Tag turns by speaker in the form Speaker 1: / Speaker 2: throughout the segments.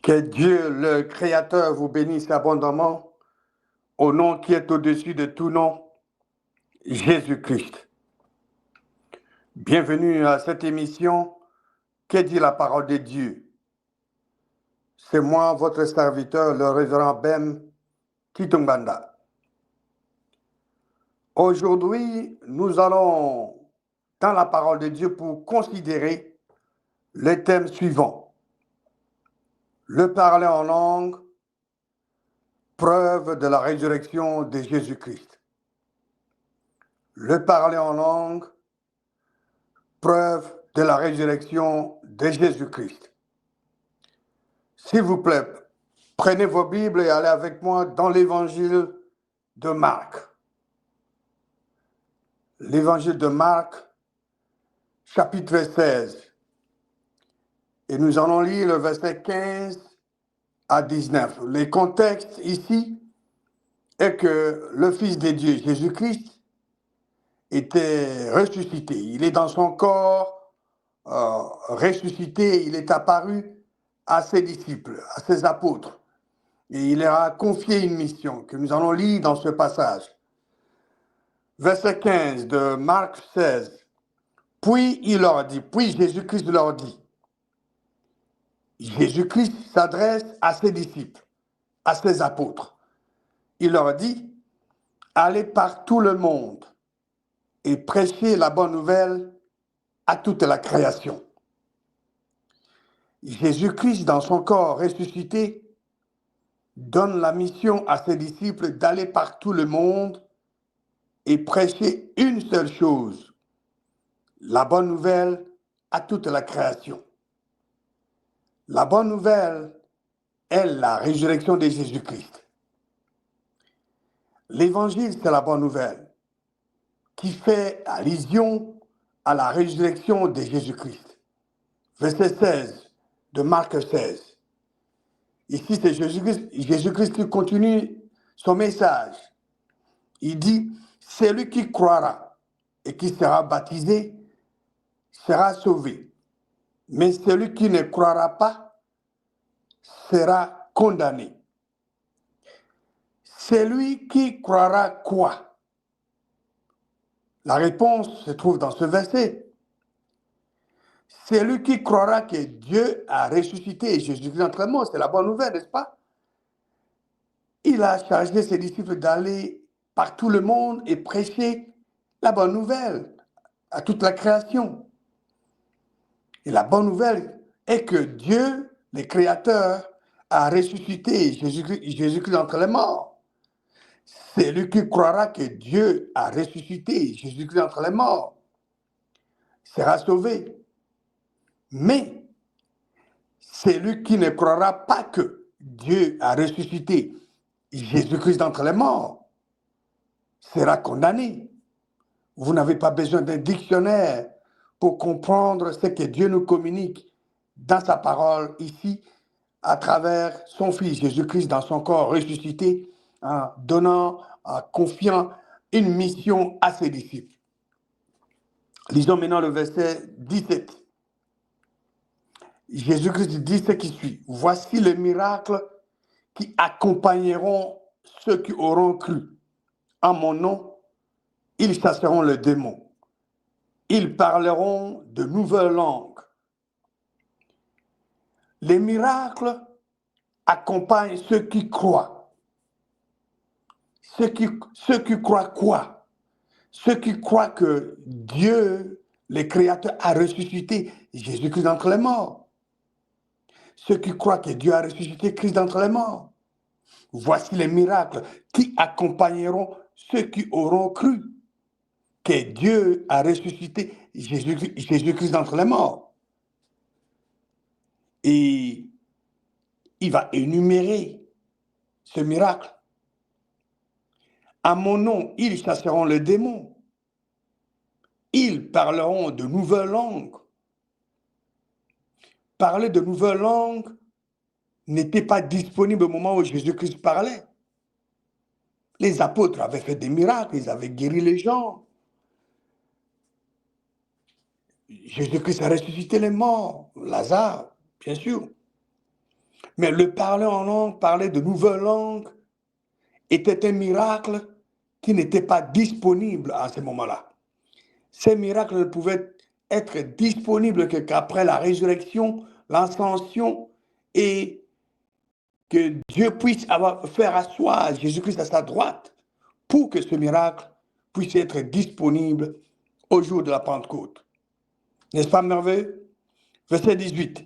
Speaker 1: Que Dieu, le Créateur, vous bénisse abondamment au nom qui est au-dessus de tout nom, Jésus-Christ. Bienvenue à cette émission « Que dit la parole de Dieu ?» C'est moi, votre serviteur, le révérend Bem Kitungbanda. Aujourd'hui, nous allons dans la parole de Dieu pour considérer le thème suivant. Le parler en langue, preuve de la résurrection de Jésus-Christ. Le parler en langue, preuve de la résurrection de Jésus-Christ. S'il vous plaît, prenez vos Bibles et allez avec moi dans l'évangile de Marc. L'évangile de Marc, chapitre 16. Et nous allons lire le verset 15 à 19. Le contexte ici est que le Fils de Dieu, Jésus-Christ, était ressuscité. Il est dans son corps ressuscité, il est apparu à ses disciples, à ses apôtres. Et il leur a confié une mission que nous allons lire dans ce passage. Verset 15 de Marc 16. Puis il leur dit, puis Jésus-Christ leur dit, Jésus-Christ s'adresse à ses disciples, à ses apôtres. Il leur dit, allez par tout le monde et prêchez la bonne nouvelle à toute la création. Jésus-Christ, dans son corps ressuscité, donne la mission à ses disciples d'aller par tout le monde et prêcher une seule chose, la bonne nouvelle à toute la création. La bonne nouvelle est la résurrection de Jésus-Christ. L'évangile, c'est la bonne nouvelle qui fait allusion à la résurrection de Jésus-Christ. Verset 16 de Marc 16. Ici, c'est Jésus-Christ qui continue son message. Il dit, celui qui croira et qui sera baptisé sera sauvé. Mais celui qui ne croira pas sera condamné. Celui qui croira quoi? La réponse se trouve dans ce verset. Celui qui croira que Dieu a ressuscité Jésus-Christ entre les morts, c'est la bonne nouvelle, n'est-ce pas? Il a chargé ses disciples d'aller par tout le monde et prêcher la bonne nouvelle à toute la création. Et la bonne nouvelle est que Dieu, le Créateur, a ressuscité Jésus-Christ entre les morts. Celui qui croira que Dieu a ressuscité Jésus-Christ entre les morts sera sauvé. Mais celui qui ne croira pas que Dieu a ressuscité Jésus-Christ d'entre les morts sera condamné. Vous n'avez pas besoin d'un dictionnaire pour comprendre ce que Dieu nous communique dans sa parole ici, à travers son Fils Jésus-Christ dans son corps ressuscité, en donnant, en confiant une mission à ses disciples. Lisons maintenant le verset 17. Jésus-Christ dit ce qui suit. Voici les miracles qui accompagneront ceux qui auront cru. En mon nom, ils chasseront le démon. Ils parleront de nouvelles langues. Les miracles accompagnent ceux qui croient. Ceux qui croient quoi? Ceux qui croient que Dieu, le Créateur, a ressuscité Jésus-Christ d'entre les morts. Ceux qui croient que Dieu a ressuscité Christ d'entre les morts. Voici les miracles qui accompagneront ceux qui auront cru que Dieu a ressuscité Jésus-Christ d'entre les morts. Et il va énumérer ce miracle. À mon nom, ils chasseront le démon. Ils parleront de nouvelles langues. Parler de nouvelles langues n'était pas disponible au moment où Jésus-Christ parlait. Les apôtres avaient fait des miracles, ils avaient guéri les gens. Jésus-Christ a ressuscité les morts, Lazare, bien sûr. Mais le parler en langue, parler de nouvelles langues, était un miracle qui n'était pas disponible à ce moment-là. Ces miracles ne pouvaient être disponibles qu'après la résurrection, l'ascension, et que Dieu puisse faire asseoir Jésus-Christ à sa droite pour que ce miracle puisse être disponible au jour de la Pentecôte. N'est-ce pas merveilleux? Verset 18.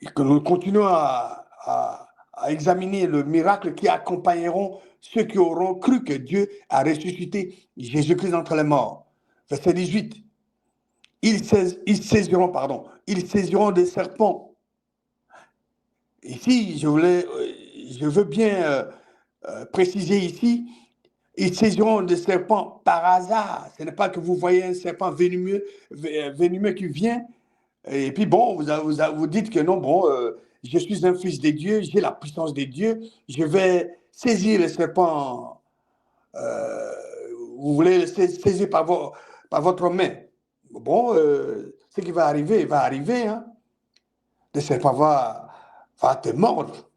Speaker 1: Et que nous continuons à examiner le miracle qui accompagneront ceux qui auront cru que Dieu a ressuscité Jésus-Christ entre les morts. Verset 18. Ils saisiront des serpents. Ici, je veux bien préciser ici, ils saisiront des serpents par hasard. Ce n'est pas que vous voyez un serpent venimeux qui vient, et puis bon, vous dites que non, bon, je suis un fils de Dieu, j'ai la puissance de Dieu, je vais saisir le serpent, vous voulez le saisir par votre main. Bon, ce qui va arriver, hein. Le serpent va te mordre.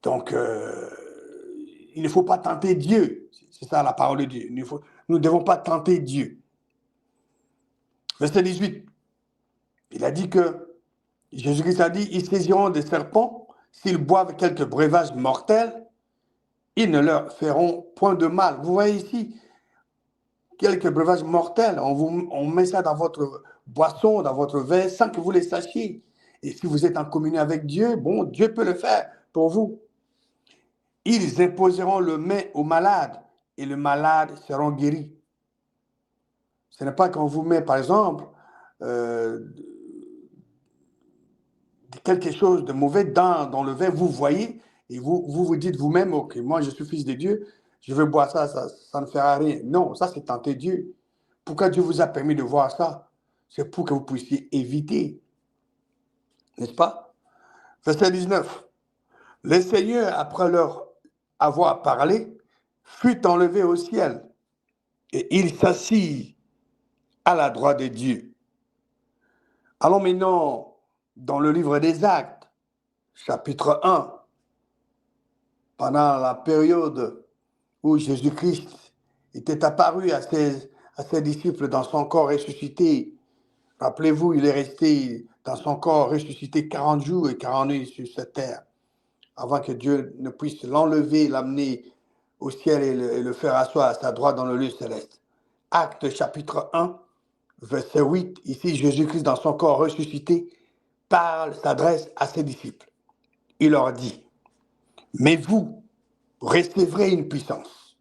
Speaker 1: Donc, il ne faut pas tenter Dieu. C'est ça la parole de Dieu. Nous ne devons pas tenter Dieu. Verset 18. Il a dit que, Jésus-Christ a dit, ils saisiront des serpents, s'ils boivent quelques breuvages mortels, ils ne leur feront point de mal. Vous voyez ici, quelques breuvages mortels, on met ça dans votre boisson, dans votre verre, sans que vous les sachiez. Et si vous êtes en communion avec Dieu, bon, Dieu peut le faire pour vous. Ils imposeront le main aux malades et les malades seront guéris. Ce n'est pas qu'on vous met, par exemple, quelque chose de mauvais dans le verre, vous voyez, et vous dites vous-même, ok, moi je suis fils de Dieu, je veux boire ça ne fera rien. Non, ça c'est tenter Dieu. Pourquoi Dieu vous a permis de voir ça? C'est pour que vous puissiez éviter. N'est-ce pas? Verset 19. Le Seigneur, après leur avoir parlé, fut enlevé au ciel et il s'assit à la droite de Dieu. Allons maintenant dans le livre des Actes, chapitre 1. Pendant la période où Jésus-Christ était apparu à ses disciples dans son corps ressuscité, rappelez-vous, il est resté dans son corps ressuscité 40 jours et 40 nuits sur cette terre, avant que Dieu ne puisse l'enlever, l'amener au ciel et le faire asseoir à sa droite dans le lieu céleste. Acte chapitre 1, verset 8, ici Jésus-Christ dans son corps ressuscité s'adresse à ses disciples. Il leur dit, mais vous recevrez une puissance.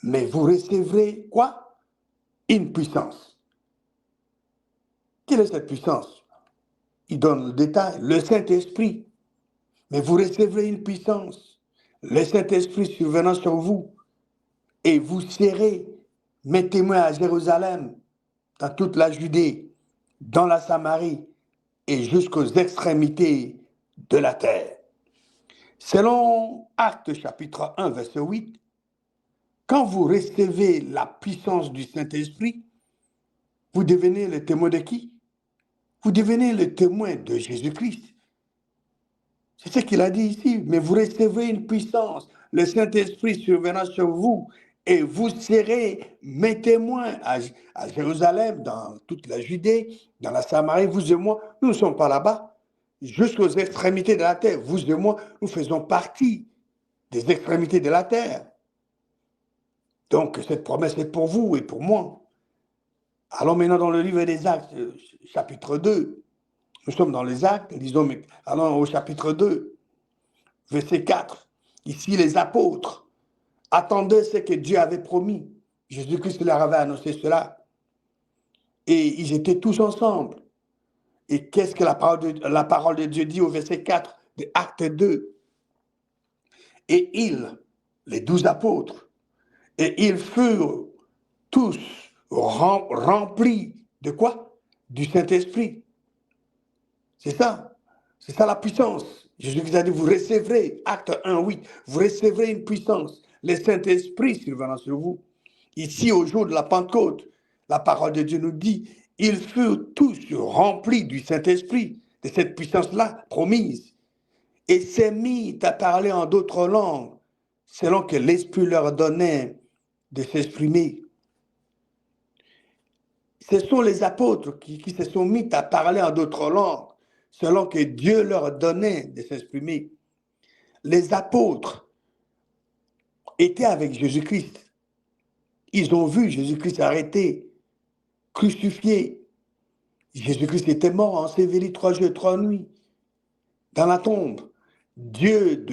Speaker 1: Mais vous recevrez quoi? Une puissance. Quelle est cette puissance? Il donne le détail, le Saint-Esprit. Mais vous recevrez une puissance. Le Saint-Esprit survenant sur vous. Et vous serez mes témoins à Jérusalem, dans toute la Judée, dans la Samarie et jusqu'aux extrémités de la terre. Selon Actes chapitre 1, verset 8, quand vous recevez la puissance du Saint-Esprit, vous devenez le témoin de qui? Vous devenez le témoin de Jésus-Christ. C'est ce qu'il a dit ici. Mais vous recevrez une puissance, le Saint-Esprit survenant sur vous, et vous serez mes témoins à Jérusalem, dans toute la Judée, dans la Samarie. Vous et moi, nous ne sommes pas là-bas. Jusqu'aux extrémités de la terre. Vous et moi, nous faisons partie des extrémités de la terre. Donc, cette promesse est pour vous et pour moi. Allons maintenant dans le livre des Actes, chapitre 2. Nous sommes dans les Actes, allons au chapitre 2, verset 4. Ici, les apôtres attendaient ce que Dieu avait promis. Jésus-Christ leur avait annoncé cela. Et ils étaient tous ensemble. Et qu'est-ce que la parole de Dieu dit au verset 4 de Acte 2? Et ils, les 12 apôtres, et ils furent tous remplis de quoi? Du Saint-Esprit. C'est ça la puissance. Jésus a dit, vous recevrez, Acte 1, 8, vous recevrez une puissance, le Saint-Esprit survenant sur vous. Ici, au jour de la Pentecôte, la parole de Dieu nous dit, ils furent tous remplis du Saint-Esprit. de cette puissance-là promise et s'est mis à parler en d'autres langues selon que l'Esprit leur donnait de s'exprimer. Ce sont les apôtres qui se sont mis à parler en d'autres langues selon que Dieu leur donnait de s'exprimer. Les apôtres étaient avec Jésus-Christ. Ils ont vu Jésus-Christ arrêté, crucifié. Jésus-Christ était mort, enseveli 3 jours et 3 nuits dans la tombe. Dieu,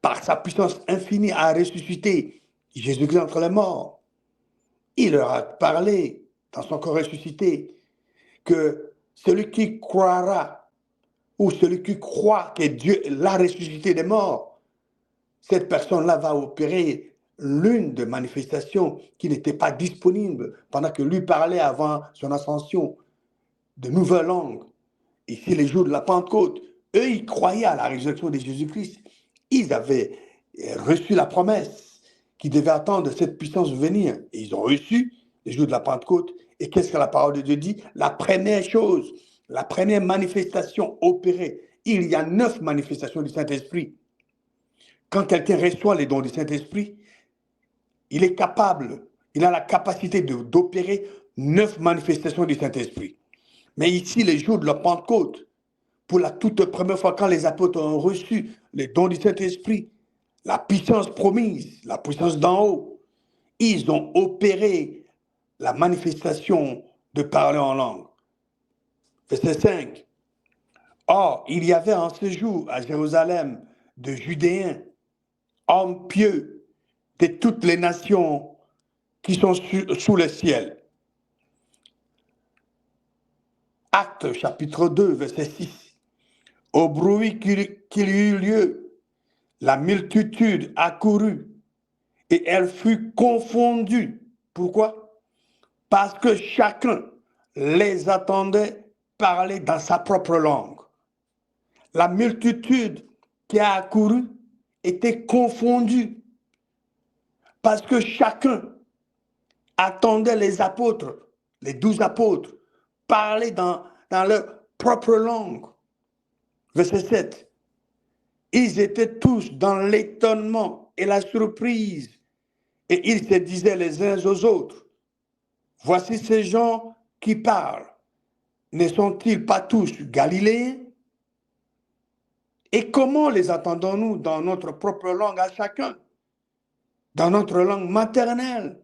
Speaker 1: par sa puissance infinie, a ressuscité Jésus-Christ entre les morts. Il leur a parlé dans son corps ressuscité que celui qui croira ou celui qui croit que Dieu l'a ressuscité des morts, cette personne-là va opérer l'une des manifestations qui n'était pas disponible pendant que lui parlait avant son ascension, de nouvelles langues. Ici, les jours de la Pentecôte, eux, ils croyaient à la résurrection de Jésus-Christ. Ils avaient reçu la promesse qu'ils devaient attendre cette puissance venir. Et ils ont reçu les jours de la Pentecôte. Et qu'est-ce que la parole de Dieu dit? La première chose, la première manifestation opérée. Il y a 9 manifestations du Saint-Esprit. Quand quelqu'un reçoit les dons du Saint-Esprit, il est capable, il a la capacité d'opérer 9 manifestations du Saint-Esprit. Mais ici, les jours de la Pentecôte, pour la toute première fois, quand les apôtres ont reçu les dons du Saint-Esprit, la puissance promise, la puissance d'en haut, ils ont opéré la manifestation de parler en langue. Verset 5. Or, il y avait en ce jour à Jérusalem de Judéens, hommes pieux de toutes les nations qui sont sous le ciel. Actes chapitre 2, verset 6. Au bruit qu'il y eut lieu, la multitude accourut et elle fut confondue. Pourquoi? Parce que chacun les attendait parler dans sa propre langue. La multitude qui a accouru était confondue parce que chacun attendait les apôtres, les 12 apôtres, parler dans leur propre langue. Verset 7. Ils étaient tous dans l'étonnement et la surprise, et ils se disaient les uns aux autres, voici ces gens qui parlent, ne sont-ils pas tous Galiléens? Et comment les attendons-nous dans notre propre langue à chacun, dans notre langue maternelle?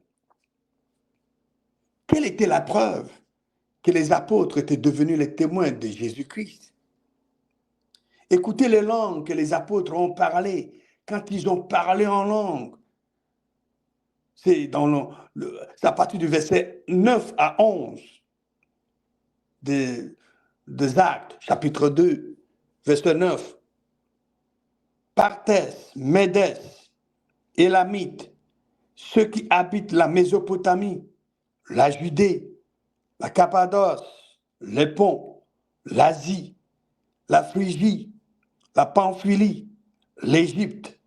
Speaker 1: Quelle était la preuve que les apôtres étaient devenus les témoins de Jésus-Christ? Écoutez les langues que les apôtres ont parlé. Quand ils ont parlé en langue, c'est à partir du verset 9 à 11 des Actes, chapitre 2, verset 9. Partès, Médès, Élamites, ceux qui habitent la Mésopotamie, la Judée, la Cappadoce, les Ponts, l'Asie, la Phrygie, la Pamphylie, l'Égypte,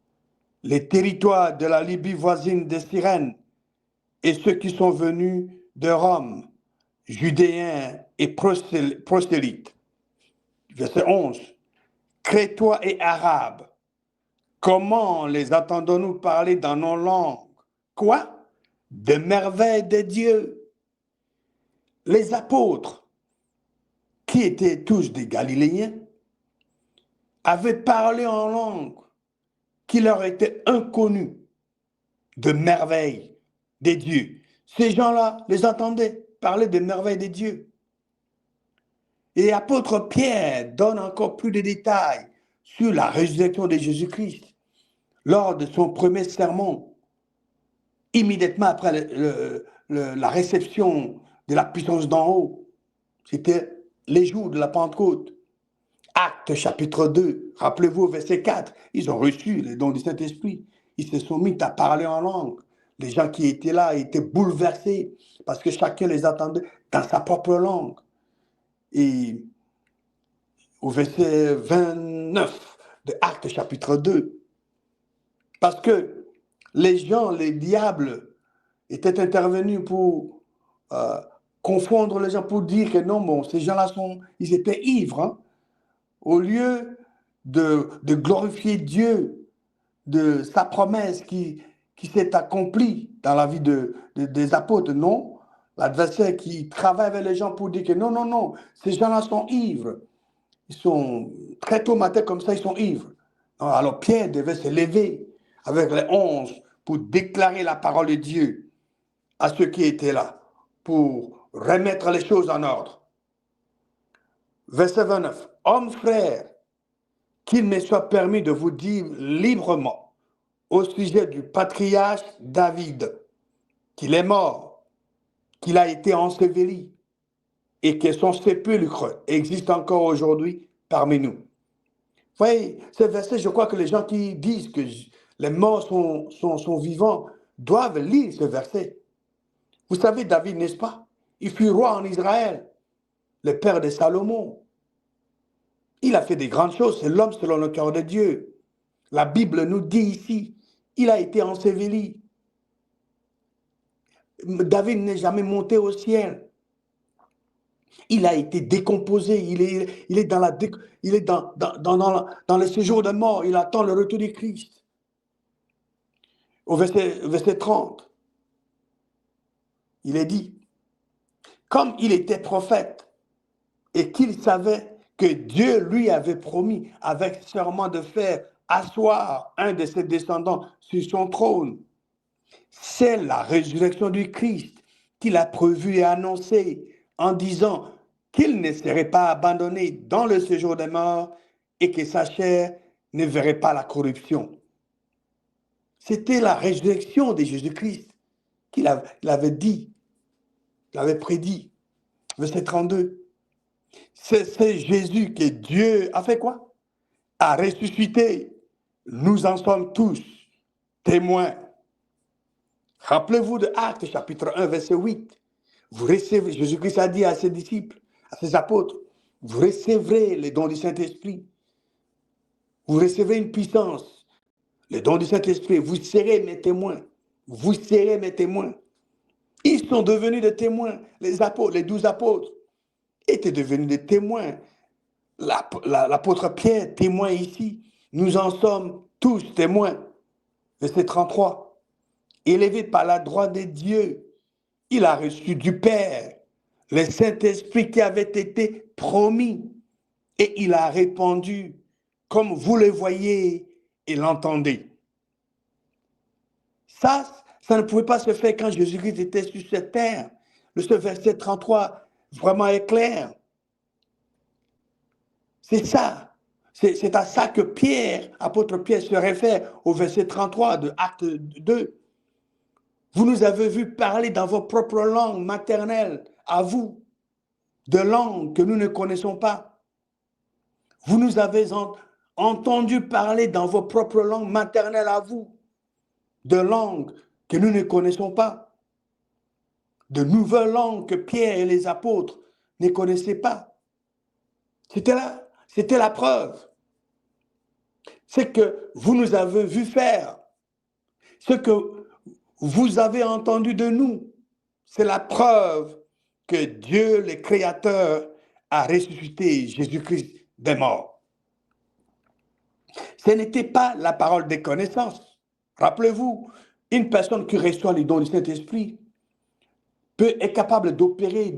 Speaker 1: les territoires de la Libye voisine de Cyrène, et ceux qui sont venus de Rome, Judéens et prosélytes. Verset 11. Crétois et Arabes, comment les entendons-nous parler dans nos langues? Quoi? De merveilles de Dieu. Les apôtres, qui étaient tous des Galiléens, avaient parlé en langue qui leur était inconnue, de merveilles des dieux. Ces gens-là les entendaient parler des merveilles des dieux. Et l'apôtre Pierre donne encore plus de détails sur la résurrection de Jésus-Christ lors de son premier sermon, immédiatement après la réception de la puissance d'en haut. C'était les jours de la Pentecôte. Actes chapitre 2, rappelez-vous au verset 4, ils ont reçu les dons du Saint-Esprit. Ils se sont mis à parler en langue. Les gens qui étaient là étaient bouleversés parce que chacun les attendait dans sa propre langue. Et au verset 29 de Actes chapitre 2, parce que les gens, les diables, étaient intervenus pour confondre les gens, pour dire que non, bon, ces gens-là ils étaient ivres, hein. au lieu de glorifier Dieu, de sa promesse qui s'est accomplie dans la vie des apôtres, non. L'adversaire qui travaille avec les gens pour dire que non, non, non, ces gens-là sont ivres. Ils sont très tôt matin comme ça, ils sont ivres. Alors Pierre devait se lever avec les 11 pour déclarer la parole de Dieu à ceux qui étaient là, pour remettre les choses en ordre. Verset 29. Hommes frères, qu'il me soit permis de vous dire librement au sujet du patriarche David, qu'il est mort, qu'il a été enseveli et que son sépulcre existe encore aujourd'hui parmi nous. Vous voyez, ce verset, je crois que les gens qui disent que les morts sont vivants doivent lire ce verset. Vous savez, David, n'est-ce pas? Il fut roi en Israël, le père de Salomon. Il a fait des grandes choses, c'est l'homme selon le cœur de Dieu. La Bible nous dit ici, il a été enseveli. David n'est jamais monté au ciel. Il a été décomposé, il est dans le séjour de mort, il attend le retour du Christ. Au verset 30, il est dit, comme il était prophète et qu'il savait que Dieu lui avait promis avec serment de faire asseoir un de ses descendants sur son trône, c'est la résurrection du Christ qu'il a prévu et annoncé en disant qu'il ne serait pas abandonné dans le séjour des morts et que sa chair ne verrait pas la corruption. C'était la résurrection de Jésus-Christ qu'il avait dit, qu'il avait prédit. Verset 32. C'est Jésus que Dieu a fait quoi? A ressuscité. Nous en sommes tous témoins. Rappelez-vous de Actes chapitre 1, verset 8. Vous recevez, Jésus-Christ a dit à ses disciples, à ses apôtres, vous recevrez les dons du Saint-Esprit. Vous recevrez une puissance, les dons du Saint-Esprit. Vous serez mes témoins. Vous serez mes témoins. Ils sont devenus des témoins. Les apôtres, les 12 apôtres étaient devenus des témoins. L'apôtre Pierre, témoin ici. Nous en sommes tous témoins. Verset 33. Élevé par la droite de Dieu, il a reçu du Père le Saint-Esprit qui avait été promis et il a répandu comme vous le voyez et l'entendez. Ça ne pouvait pas se faire quand Jésus-Christ était sur cette terre. Ce verset 33 vraiment est clair. C'est ça. C'est à ça que Pierre, apôtre Pierre, se réfère au verset 33 de Acte 2. Vous nous avez vu parler dans vos propres langues maternelles, à vous, de langues que nous ne connaissons pas. Vous nous avez entendu parler dans vos propres langues maternelles à vous, de langues que nous ne connaissons pas, de nouvelles langues que Pierre et les apôtres ne connaissaient pas. C'était la preuve. C'est que vous nous avez vu faire. Ce que vous avez entendu de nous, c'est la preuve que Dieu, le Créateur, a ressuscité Jésus-Christ des morts. Ce n'était pas la parole des connaissances. Rappelez-vous, une personne qui reçoit les dons du Saint-Esprit est capable d'opérer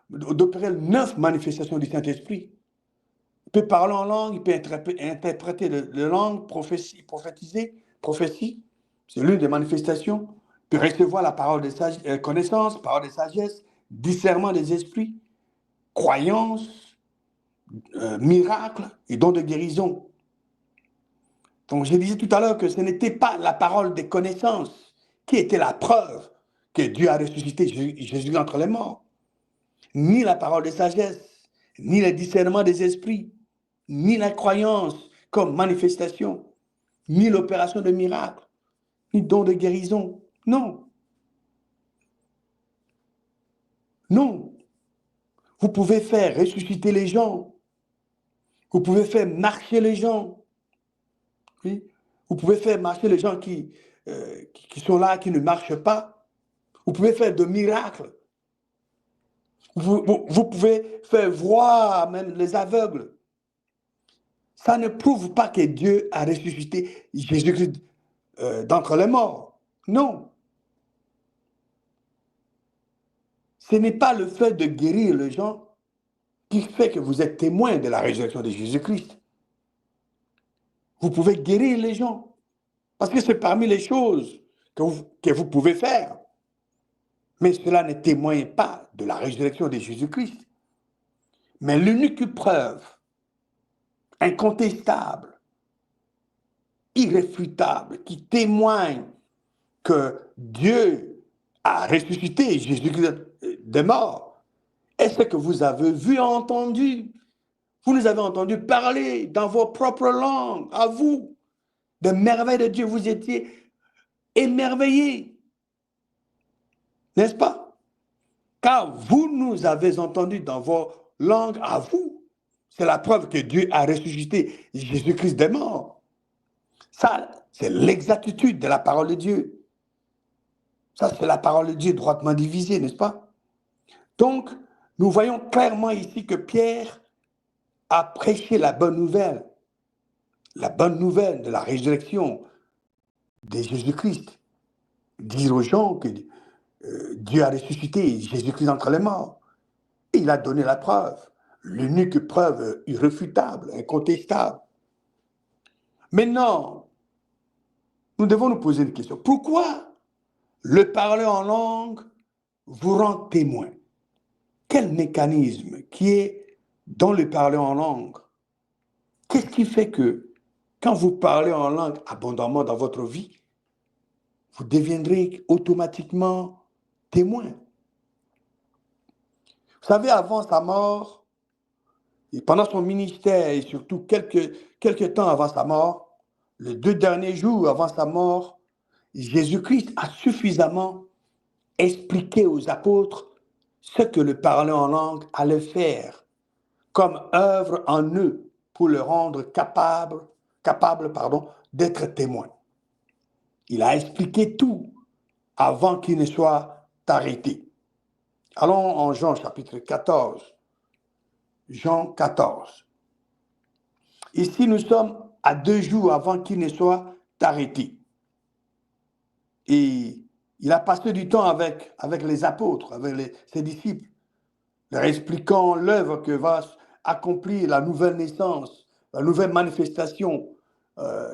Speaker 1: 9 manifestations du Saint-Esprit. Il peut parler en langue, il peut interpréter de langue, prophétiser, prophétie, c'est l'une des manifestations. Il peut recevoir la parole de connaissance, parole de sagesse, discernement des esprits, croyance, miracle et don de guérison. Donc, je disais tout à l'heure que ce n'était pas la parole des connaissances qui était la preuve que Dieu a ressuscité Jésus entre les morts, ni la parole de sagesse, ni le discernement des esprits, ni la croyance comme manifestation, ni l'opération de miracle, ni don de guérison. Non. Non. Vous pouvez faire ressusciter les gens. Vous pouvez faire marcher les gens. Oui? Vous pouvez faire marcher les gens qui sont là, qui ne marchent pas. Vous pouvez faire de miracles. Vous pouvez faire voir même les aveugles. Ça ne prouve pas que Dieu a ressuscité Jésus-Christ d'entre les morts. Non. Ce n'est pas le fait de guérir les gens qui fait que vous êtes témoin de la résurrection de Jésus-Christ. Vous pouvez guérir les gens. Parce que c'est parmi les choses que vous pouvez faire. Mais cela ne témoigne pas de la résurrection de Jésus-Christ. Mais l'unique preuve incontestable, irréfutable, qui témoigne que Dieu a ressuscité Jésus-Christ des morts, est ce que vous avez vu et entendu. Vous nous avez entendu parler dans vos propres langues, à vous, des merveilles de Dieu. Vous étiez émerveillés, n'est-ce pas? Car vous nous avez entendus dans vos langues à vous. C'est la preuve que Dieu a ressuscité Jésus-Christ des morts. Ça, c'est l'exactitude de la parole de Dieu. Ça, c'est la parole de Dieu droitement divisée, n'est-ce pas? Donc, nous voyons clairement ici que Pierre a prêché la bonne nouvelle de la résurrection de Jésus-Christ. Dire aux gens que Dieu a ressuscité Jésus-Christ entre les morts. Et il a donné la preuve, l'unique preuve irréfutable, incontestable. Maintenant, nous devons nous poser une question. Pourquoi le parler en langue vous rend témoin? Quel mécanisme qui est dans le parler en langue? Qu'est-ce qui fait que quand vous parlez en langue abondamment dans votre vie, vous deviendrez automatiquement témoin? Vous savez, avant sa mort, et pendant son ministère, et surtout quelques temps avant sa mort, les 2 derniers jours avant sa mort, Jésus-Christ a suffisamment expliqué aux apôtres ce que le parler en langue allait faire comme œuvre en eux pour le rendre capable d'être témoin. Il a expliqué tout avant qu'il ne soit arrêté. Allons en Jean chapitre 14. Jean 14. Ici, nous sommes à 2 jours avant qu'il ne soit arrêté. Et il a passé du temps avec les apôtres, avec ses disciples, leur expliquant l'œuvre que va accomplir la nouvelle naissance, la nouvelle manifestation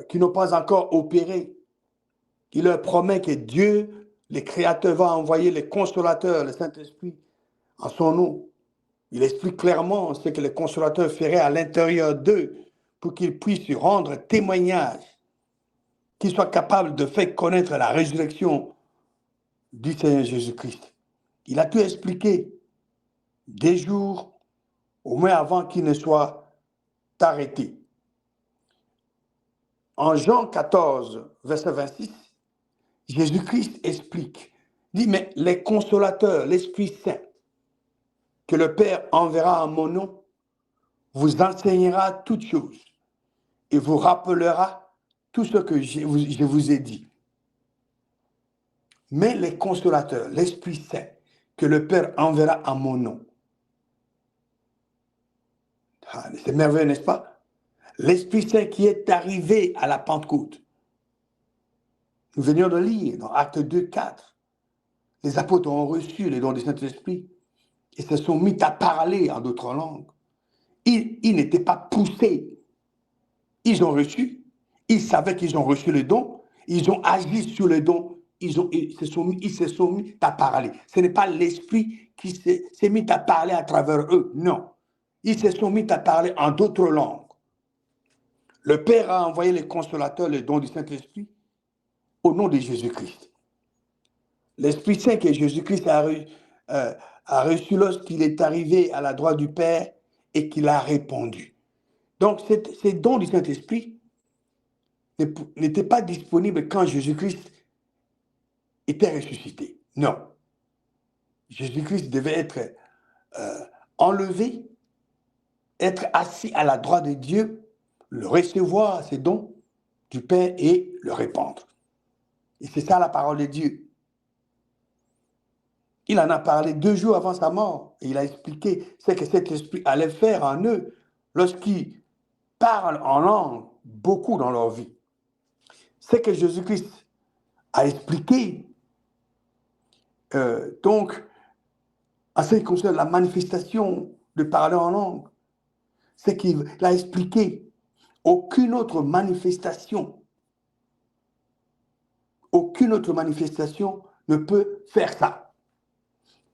Speaker 1: qui n'ont pas encore opéré. Il leur promet que Dieu, le Créateur, va envoyer les consolateurs, le Saint-Esprit, en son nom. Il explique clairement ce que le consolateur ferait à l'intérieur d'eux pour qu'ils puissent rendre témoignage, qu'ils soient capables de faire connaître la résurrection du Seigneur Jésus-Christ. Il a tout expliqué des jours, au moins avant qu'il ne soit arrêté. En Jean 14, verset 26, Jésus-Christ explique, dit, mais les consolateurs, l'Esprit Saint, que le Père enverra en mon nom, vous enseignera toutes choses et vous rappellera tout ce que je vous ai dit. Mais les consolateurs, l'Esprit Saint, que le Père enverra en mon nom. C'est merveilleux, n'est-ce pas? L'Esprit Saint qui est arrivé à la Pentecôte. Nous venions de lire dans Actes 2, 4. Les apôtres ont reçu les dons du Saint-Esprit et se sont mis à parler en d'autres langues. Ils n'étaient pas poussés. Ils ont reçu, ils savaient qu'ils ont reçu le don, ils ont agi sur le don, ils se sont mis à parler. Ce n'est pas l'Esprit qui s'est mis à parler à travers eux, non. Ils se sont mis à parler en d'autres langues. Le Père a envoyé les consolateurs, le don du Saint-Esprit, au nom de Jésus-Christ. L'Esprit Saint que Jésus-Christ a reçu lorsqu'il est arrivé à la droite du Père et qu'il a répondu. Donc, ces dons du Saint-Esprit n'étaient pas disponibles quand Jésus-Christ était ressuscité. Non. Jésus-Christ devait être enlevé, être assis à la droite de Dieu, le recevoir, ces dons du Père et le répandre. Et c'est ça la parole de Dieu. Il en a parlé 2 jours avant sa mort et il a expliqué ce que cet esprit allait faire en eux lorsqu'il parlent en langue beaucoup dans leur vie. C'est que Jésus-Christ a expliqué, donc, en ce qui concerne la manifestation de parler en langue, c'est qu'il a expliqué aucune autre manifestation ne peut faire ça.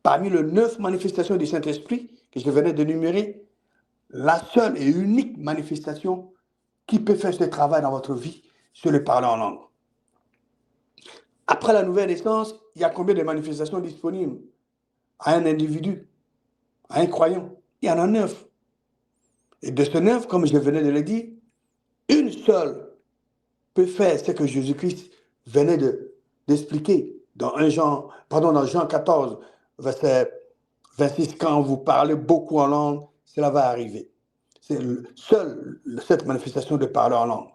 Speaker 1: Parmi les 9 manifestations du Saint-Esprit que je venais d'énumérer, la seule et unique manifestation qui peut faire ce travail dans votre vie, c'est le parler en langue. Après la nouvelle naissance, il y a combien de manifestations disponibles à un individu, à un croyant? Il y en a 9. Et de ces 9, comme je venais de le dire, une seule peut faire ce que Jésus-Christ venait d'expliquer dans Jean 14, verset 26, quand vous parlez beaucoup en langue, cela va arriver. C'est seule cette manifestation de parler en langue.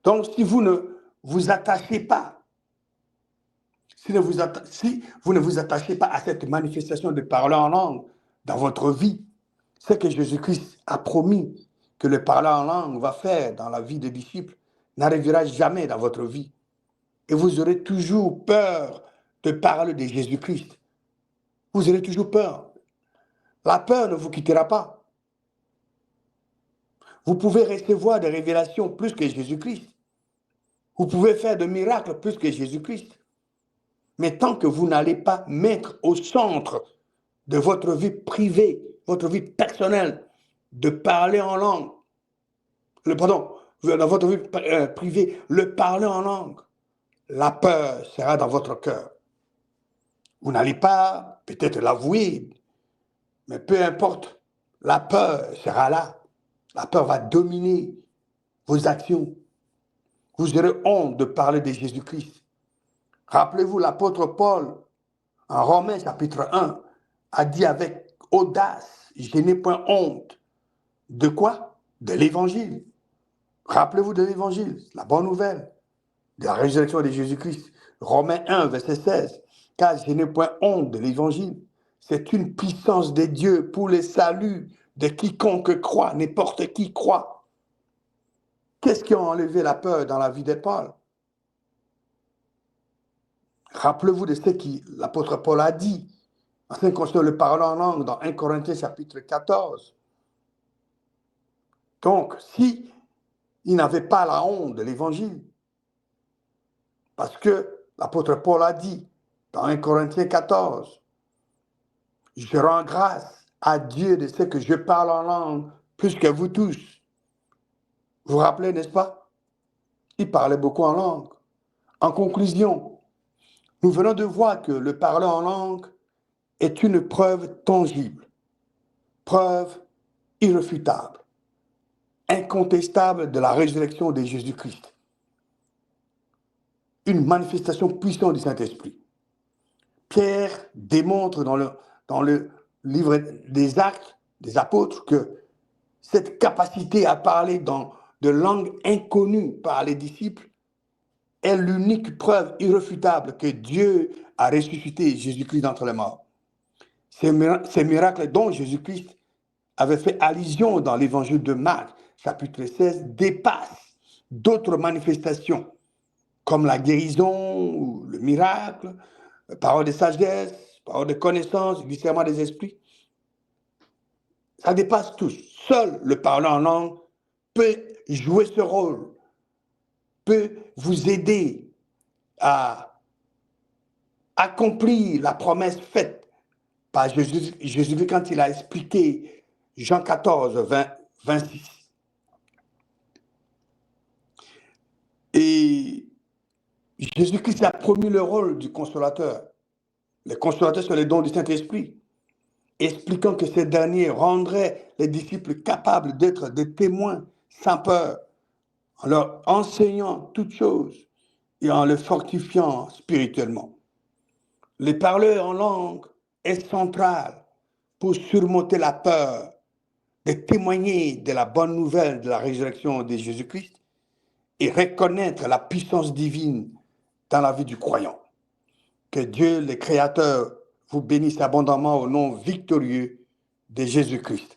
Speaker 1: Donc, si vous ne vous attachez pas, si vous ne vous attachez pas à cette manifestation de parler en langue dans votre vie, ce que Jésus-Christ a promis que le parler en langue va faire dans la vie des disciples n'arrivera jamais dans votre vie. Et vous aurez toujours peur de parler de Jésus-Christ. Vous aurez toujours peur. La peur ne vous quittera pas. Vous pouvez recevoir des révélations plus que Jésus-Christ. Vous pouvez faire des miracles plus que Jésus-Christ. Mais tant que vous n'allez pas mettre au centre de votre vie privée, votre vie personnelle, de parler en langue, dans votre vie privée, le parler en langue, la peur sera dans votre cœur. Vous n'allez pas peut-être l'avouer, mais peu importe, la peur sera là. La peur va dominer vos actions. Vous aurez honte de parler de Jésus-Christ. Rappelez-vous, l'apôtre Paul, en Romains chapitre 1, a dit avec audace, je n'ai point honte. De quoi? De l'évangile. Rappelez-vous de l'évangile, la bonne nouvelle de la résurrection de Jésus-Christ. Romains 1, verset 16. Car je n'ai point honte de l'évangile. C'est une puissance de Dieu pour le salut de quiconque croit, n'importe qui croit. Qu'est-ce qui a enlevé la peur dans la vie de Paul? Rappelez-vous de ce que l'apôtre Paul a dit en ce qui concerne le parler en langue dans 1 Corinthiens chapitre 14. Donc, si il n'avait pas la honte de l'évangile, parce que l'apôtre Paul a dit dans 1 Corinthiens 14, je rends grâce à Dieu de ce que je parle en langue plus que vous tous. Vous vous rappelez, n'est-ce pas? Il parlait beaucoup en langue. En conclusion, nous venons de voir que le parler en langue est une preuve tangible, preuve irréfutable, incontestable de la résurrection de Jésus-Christ. Une manifestation puissante du Saint-Esprit. Pierre démontre dans le livre des Actes des Apôtres que cette capacité à parler dans de langues inconnues par les disciples est l'unique preuve irréfutable que Dieu a ressuscité Jésus-Christ d'entre les morts. Ces miracles dont Jésus-Christ avait fait allusion dans l'évangile de Marc, chapitre 16, dépassent d'autres manifestations, comme la guérison, ou le miracle, parole de sagesse, parole de connaissance, discernement des esprits. Ça dépasse tous. Seul le parler en langue peut jouer ce rôle, peut vous aider à accomplir la promesse faite par Jésus quand il a expliqué Jean 14, 26. Et Jésus-Christ a promis le rôle du consolateur. Les consolateurs sont les dons du Saint-Esprit, expliquant que ces derniers rendraient les disciples capables d'être des témoins sans peur, en leur enseignant toutes choses et en les fortifiant spirituellement. Le parler en langue est central pour surmonter la peur, de témoigner de la bonne nouvelle de la résurrection de Jésus-Christ et reconnaître la puissance divine dans la vie du croyant. Que Dieu, le Créateur, vous bénisse abondamment au nom victorieux de Jésus-Christ.